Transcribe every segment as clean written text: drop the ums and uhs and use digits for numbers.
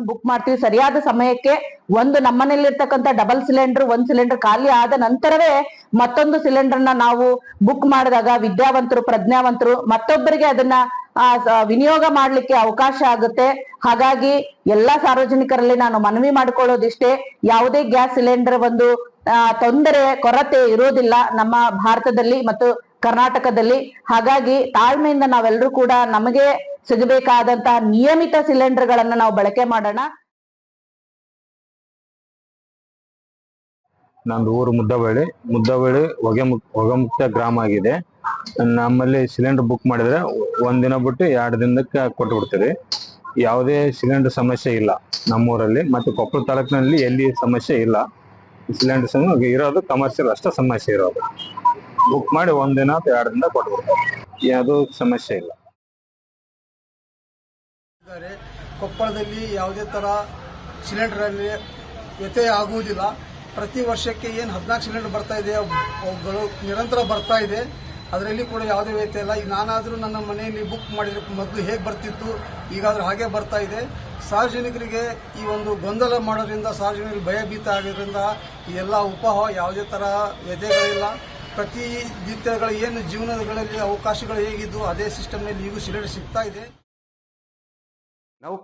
Book ಮಾಡ್ತೀವಿ ಸರಿಯಾದ ಸಮಯಕ್ಕೆ. ಒಂದು ನಮ್ಮನೇಲಿರ್ತಕ್ಕಂಥ ಡಬಲ್ ಸಿಲಿಂಡರ್ ಒಂದ್ ಸಿಲಿಂಡರ್ ಖಾಲಿ ಆದ ನಂತರವೇ ಮತ್ತೊಂದು ಸಿಲಿಂಡರ್ನ ನಾವು ಬುಕ್ ಮಾಡಿದಾಗ ವಿದ್ಯಾವಂತರು ಪ್ರಜ್ಞಾವಂತರು ಮತ್ತೊಬ್ಬರಿಗೆ ಅದನ್ನ ವಿನಿಯೋಗ ಮಾಡ್ಲಿಕ್ಕೆ ಅವಕಾಶ ಆಗುತ್ತೆ. ಹಾಗಾಗಿ ಎಲ್ಲಾ ಸಾರ್ವಜನಿಕರಲ್ಲಿ ನಾನು ಮನವಿ ಮಾಡ್ಕೊಳ್ಳೋದಿಷ್ಟೇ, ಯಾವುದೇ ಗ್ಯಾಸ್ ಸಿಲಿಂಡರ್ ಒಂದು ತೊಂದರೆ ಕೊರತೆ ಇರೋದಿಲ್ಲ ನಮ್ಮ ಭಾರತದಲ್ಲಿ ಮತ್ತು ಕರ್ನಾಟಕದಲ್ಲಿ. ಹಾಗಾಗಿ ತಾಳ್ಮೆಯಿಂದ ನಾವೆಲ್ಲರೂ ಕೂಡ ನಮಗೆ ಸಿಗಬೇಕಾದಂತಹ ನಿಯಮಿತ ಸಿಲಿಂಡರ್ ಗಳನ್ನ ನಾವು ಬಳಕೆ ಮಾಡೋಣ. ನಂದು ಊರು ಮುದ್ದಬಳ್ಳಿ ಹೊಗೆಮುಕ್ತ ಗ್ರಾಮ ಆಗಿದೆ. ನಮ್ಮಲ್ಲಿ ಸಿಲಿಂಡರ್ ಬುಕ್ ಮಾಡಿದ್ರೆ ಒಂದಿನ ಬಿಟ್ಟು 2 ದಿನಕ್ಕೆ ಕೊಟ್ಟು ಬಿಡ್ತೀವಿ. ಯಾವುದೇ ಸಿಲಿಂಡರ್ ಸಮಸ್ಯೆ ಇಲ್ಲ ನಮ್ಮೂರಲ್ಲಿ, ಮತ್ತು ಕೊಪ್ಪಳ ತಾಲೂಕಿನಲ್ಲಿ ಎಲ್ಲಿ ಸಮಸ್ಯೆ ಇಲ್ಲ. ಸಿಲಿಂಡರ್ ಇರೋದು ಕಮರ್ಷಿಯಲ್ ಅಷ್ಟೇ ಸಮಸ್ಯೆ ಇರೋದು. ಬುಕ್ ಮಾಡಿ 1 ದಿನ ಅಥವಾ 2 ದಿನ ಕೊಟ್ಟು ಬಿಡ್ತಾರೆ, ಯಾವುದೂ ಸಮಸ್ಯೆ ಇಲ್ಲ. ಕೊಪ್ಪಳದಲ್ಲಿ ಯಾವುದೇ ತರ ಸಿಲಿಂಡರ್ ಅಲ್ಲಿ ವ್ಯತ್ಯಯ ಆಗುವುದಿಲ್ಲ. ಪ್ರತಿ ವರ್ಷಕ್ಕೆ ಏನು 14 ಸಿಲಿಂಡರ್ ಬರ್ತಾ ಇದೆ ಅವುಗಳು ನಿರಂತರ ಬರ್ತಾ ಇದೆ. ಅದರಲ್ಲಿ ಕೂಡ ಯಾವುದೇ ವ್ಯತ್ಯಯ ಇಲ್ಲ. ಈಗ ನಾನಾದರೂ ನನ್ನ ಮನೆಯಲ್ಲಿ ಬುಕ್ ಮಾಡಿದ್ರೆ ಮೊದಲು ಹೇಗೆ ಬರ್ತಿತ್ತು ಈಗಾದ್ರೂ ಹಾಗೆ ಬರ್ತಾ ಇದೆ. ಸಾರ್ವಜನಿಕರಿಗೆ ಈ ಒಂದು ಗೊಂದಲ ಮಾಡೋದ್ರಿಂದ ಸಾರ್ವಜನಿಕರಿಗೆ ಭಯಭೀತ ಆಗೋದ್ರಿಂದ ಈ ಎಲ್ಲ ಉಪಹಾರ ಯಾವುದೇ ತರ ವ್ಯತ್ಯಯಗಳಿಲ್ಲ. ಪ್ರತಿ ದಿನಗಳ ಏನು ಜೀವನಗಳಲ್ಲಿ ಅವಕಾಶಗಳು ಹೇಗಿದ್ದು ಅದೇ ಸಿಸ್ಟಮ್ನಲ್ಲಿ ಈಗೂ ಸಿಲಿಂಡರ್ ಸಿಗ್ತಾ ಇದೆ. Now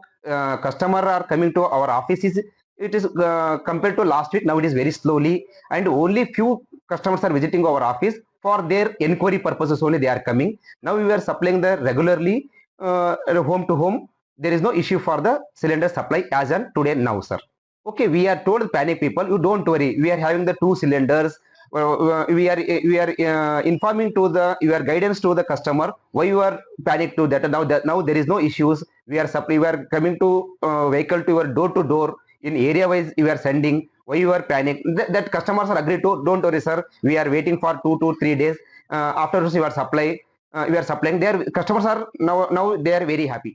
customer are coming to our offices. It is compared to last week, now it is very slowly, and only few customers are visiting our office for their inquiry purposes only they are coming. Now we are supplying the regularly home to home. There is no issue for the cylinder supply as on today now, sir. Okay, we are told panic people, you don't worry, we are having the 2 cylinders. We are informing to your guidance to the customer why you are panic to that. Now there is no issues. We are coming to vehicle to your door to door in area wise you are sending. Why you are panic? That customers are agreed to. Don't worry, sir. We are waiting for 2 to 3 days. Afterwards you are supplying. Their customers are now they are very happy.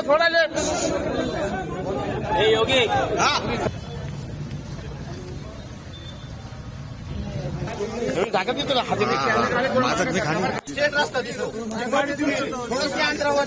थोड़ा ले योगी जागा देतो ना हात रास्ता दिसतो थोडं अंतरावर